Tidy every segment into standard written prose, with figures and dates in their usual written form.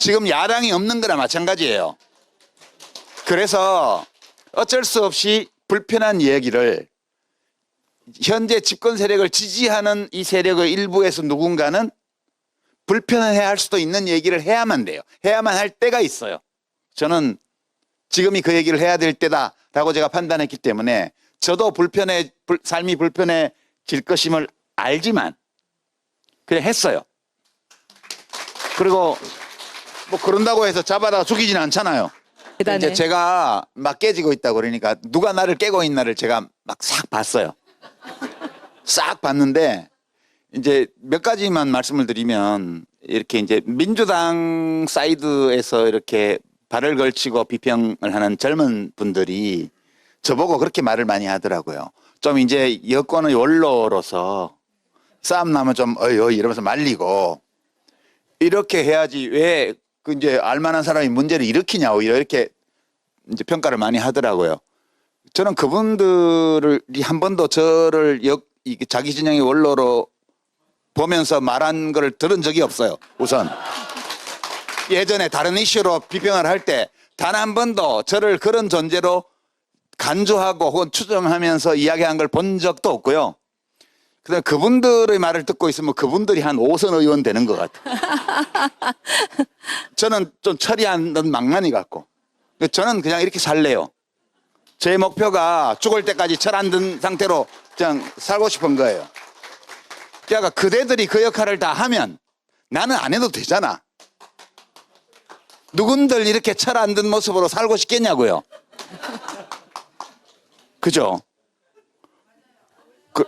지금 야당이 없는 거나 마찬가지예요. 그래서 어쩔 수 없이 불편한 이야기를 현재 집권 세력을 지지하는 이 세력의 일부에서 누군가는 불편해할 수도 있는 얘기를 해야만 돼요. 해야만 할 때가 있어요. 저는 지금이 그 얘기를 해야 될 때다라고 제가 판단했기 때문에 저도 삶이 불편해질 것임을 알지만 그냥 했어요. 그리고 뭐 그런다고 해서 잡아다가 죽이지는 않잖아요. 대단해. 이제 제가 막 깨지고 있다고 그러니까 누가 나를 깨고 있나를 제가 막 싹 봤어요. 싹 봤는데 이제 몇 가지만 말씀을 드리면 이렇게 이제 민주당 사이드에서 이렇게 발을 걸치고 비평을 하는 젊은 분들이 저보고 그렇게 말을 많이 하더라고요. 좀 이제 여권의 원로로서 싸움 나면 좀 어이 이러면서 말리고 이렇게 해야지 왜 그 이제 알만한 사람이 문제를 일으키냐고 이렇게 이제 평가를 많이 하더라고요. 저는 그분들이 한 번도 저를 자기 진영의 원로로 보면서 말한 걸 들은 적이 없어요. 우선 예전에 다른 이슈로 비평을 할 때 단 한 번도 저를 그런 존재로 간주하고 혹은 추정하면서 이야기한 걸 본 적도 없고요. 그다음에 그분들의 말을 듣고 있으면 그분들이 한 5선 의원 되는 것 같아요. 저는 좀 처리하는 망나니 같고 저는 그냥 이렇게 살래요. 제 목표가 죽을 때까지 철 안 든 상태로 그냥 살고 싶은 거예요. 그러니까 그대들이 그 역할을 다 하면 나는 안 해도 되잖아. 누군들 이렇게 철 안 든 모습으로 살고 싶겠냐고요. 그죠?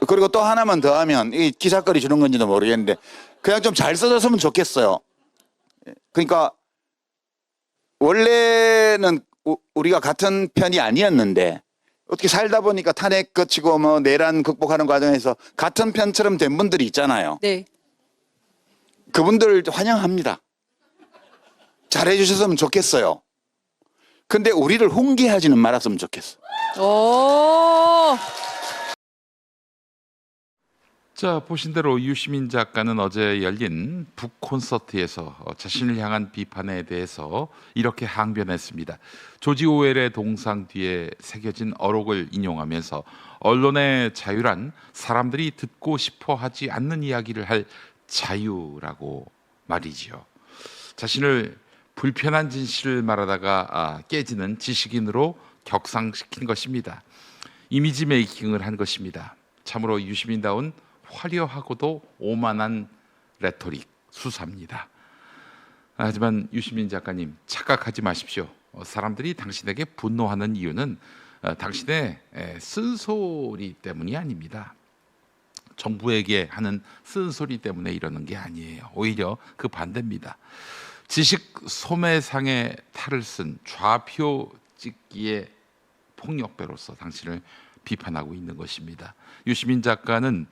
그리고 또 하나만 더 하면 이 기사거리 주는 건지도 모르겠는데 그냥 좀 잘 써줬으면 좋겠어요. 그러니까 원래는 우리가 같은 편이 아니었는데 어떻게 살다 보니까 탄핵 거치고 뭐 내란 극복하는 과정에서 같은 편처럼 된 분들이 있잖아요. 네. 그분들 환영합니다. 잘해주셨으면 좋겠어요. 근데 우리를 훈계하지는 말았으면 좋겠어. 오. 자, 보신 대로 유시민 작가는 어제 열린 북 콘서트에서 자신을 향한 비판에 대해서 이렇게 항변했습니다. 조지 오웰의 동상 뒤에 새겨진 어록을 인용하면서 언론의 자유란 사람들이 듣고 싶어 하지 않는 이야기를 할 자유라고 말이지요. 자신을 불편한 진실을 말하다가 깨지는 지식인으로 격상시킨 것입니다. 이미지 메이킹을 한 것입니다. 참으로 유시민다운 화려하고도 오만한 레토릭 수사입니다. 하지만 유시민 작가님 착각하지 마십시오. 사람들이 당신에게 분노하는 이유는 당신의 쓴소리 때문이 아닙니다. 정부에게 하는 쓴소리 때문에 이러는 게 아니에요. 오히려 그 반대입니다. 지식 소매상에 탈을 쓴 좌표 찍기의 폭력배로서 당신을 비판하고 있는 것입니다. 유시민 작가는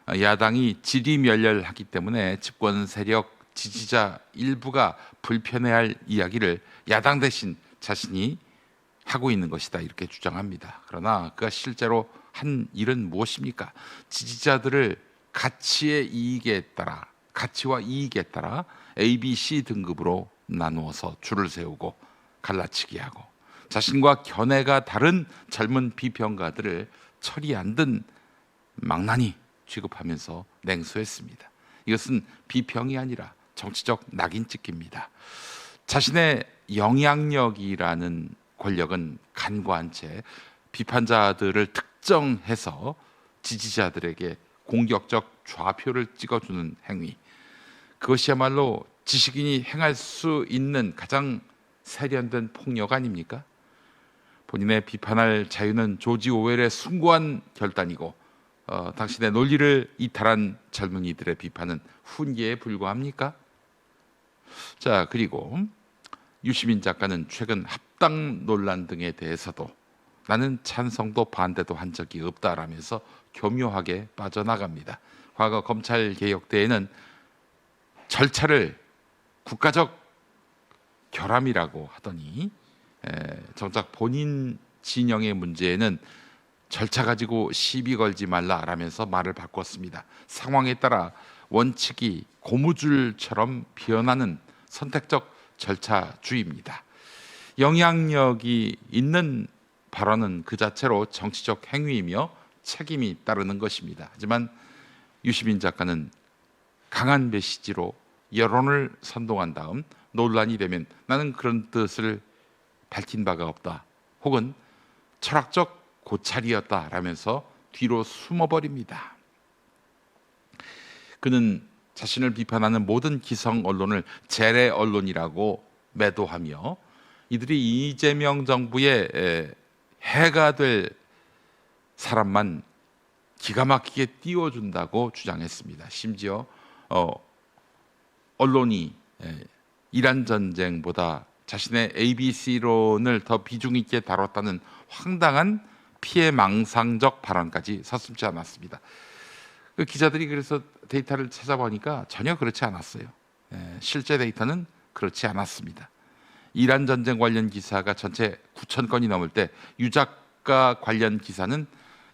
야당이 지리멸렬하기 때문에 집권 세력 지지자 일부가 불편해할 이야기를 야당 대신 자신이 하고 있는 것이다 이렇게 주장합니다. 그러나 그가 실제로 한 일은 무엇입니까? 지지자들을 가치와 이익에 따라 A, B, C 등급으로 나누어서 줄을 세우고 갈라치기 하고 자신과 견해가 다른 젊은 비평가들을 철이 안 든 망나니 취급하면서 냉소했습니다. 이것은 비평이 아니라 정치적 낙인 찍기입니다. 자신의 영향력이라는 권력은 간과한 채 비판자들을 특정해서 지지자들에게 공격적 좌표를 찍어주는 행위, 그것이야말로 지식인이 행할 수 있는 가장 세련된 폭력 아닙니까? 본인의 비판할 자유는 조지 오웰의 숭고한 결단이고 당신의 논리를 이탈한 젊은이들의 비판은 훈계에 불과합니까? 자, 그리고 유시민 작가는 최근 합당 논란 등에 대해서도 나는 찬성도 반대도 한 적이 없다라면서 교묘하게 빠져나갑니다. 과거 검찰개혁 때에는 절차를 국가적 결함이라고 하더니 정작 본인 진영의 문제에는 절차 가지고 시비 걸지 말라라면서 말을 바꿨습니다. 상황에 따라 원칙이 고무줄처럼 변하는 선택적 절차주의입니다. 영향력이 있는 발언은 그 자체로 정치적 행위이며 책임이 따르는 것입니다. 하지만 유시민 작가는 강한 메시지로 여론을 선동한 다음 논란이 되면 나는 그런 뜻을 밝힌 바가 없다, 혹은 철학적 고찰이었다라면서 뒤로 숨어버립니다. 그는 자신을 비판하는 모든 기성 언론을 재래 언론이라고 매도하며 이들이 이재명 정부의 해가 될 사람만 기가 막히게 띄워준다고 주장했습니다. 심지어 언론이 이란 전쟁보다 자신의 ABC론을 더 비중 있게 다뤘다는 황당한 피해망상적 발언까지 서슴지 않았습니다. 그 기자들이 그래서 데이터를 찾아보니까 전혀 그렇지 않았어요. 실제 데이터는 그렇지 않았습니다. 이란 전쟁 관련 기사가 전체 9,000건이 넘을 때 유작가 관련 기사는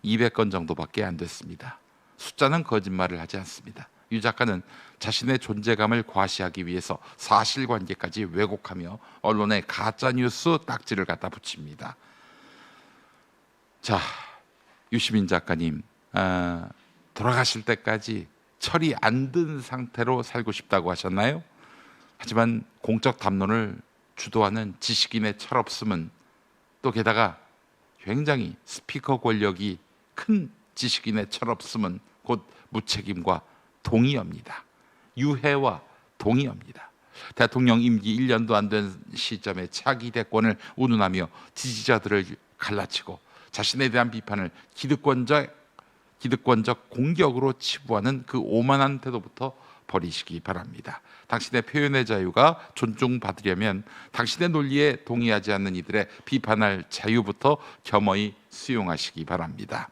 200건 정도밖에 안 됐습니다. 숫자는 거짓말을 하지 않습니다. 유 작가는 자신의 존재감을 과시하기 위해서 사실관계까지 왜곡하며 언론에 가짜뉴스 딱지를 갖다 붙입니다. 자, 유시민 작가님, 돌아가실 때까지 철이 안 든 상태로 살고 싶다고 하셨나요? 하지만 공적 담론을 주도하는 지식인의 철없음은 또 게다가 굉장히 스피커 권력이 큰 지식인의 철없음은 곧 무책임과 동의어입니다. 유해와 동의어입니다. 대통령 임기 1년도 안 된 시점에 차기 대권을 운운하며 지지자들을 갈라치고 자신에 대한 비판을 기득권적 공격으로 치부하는 그 오만한 태도부터 버리시기 바랍니다. 당신의 표현의 자유가 존중받으려면 당신의 논리에 동의하지 않는 이들의 비판할 자유부터 겸허히 수용하시기 바랍니다.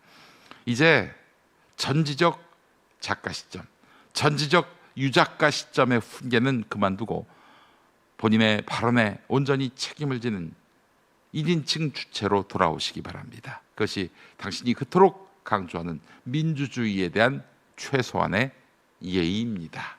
이제 전지적 작가 시점, 전지적 유작가 시점의 훈계는 그만두고 본인의 발언에 온전히 책임을 지는 1인칭 주체로 돌아오시기 바랍니다. 그것이 당신이 그토록 강조하는 민주주의에 대한 최소한의 예의입니다.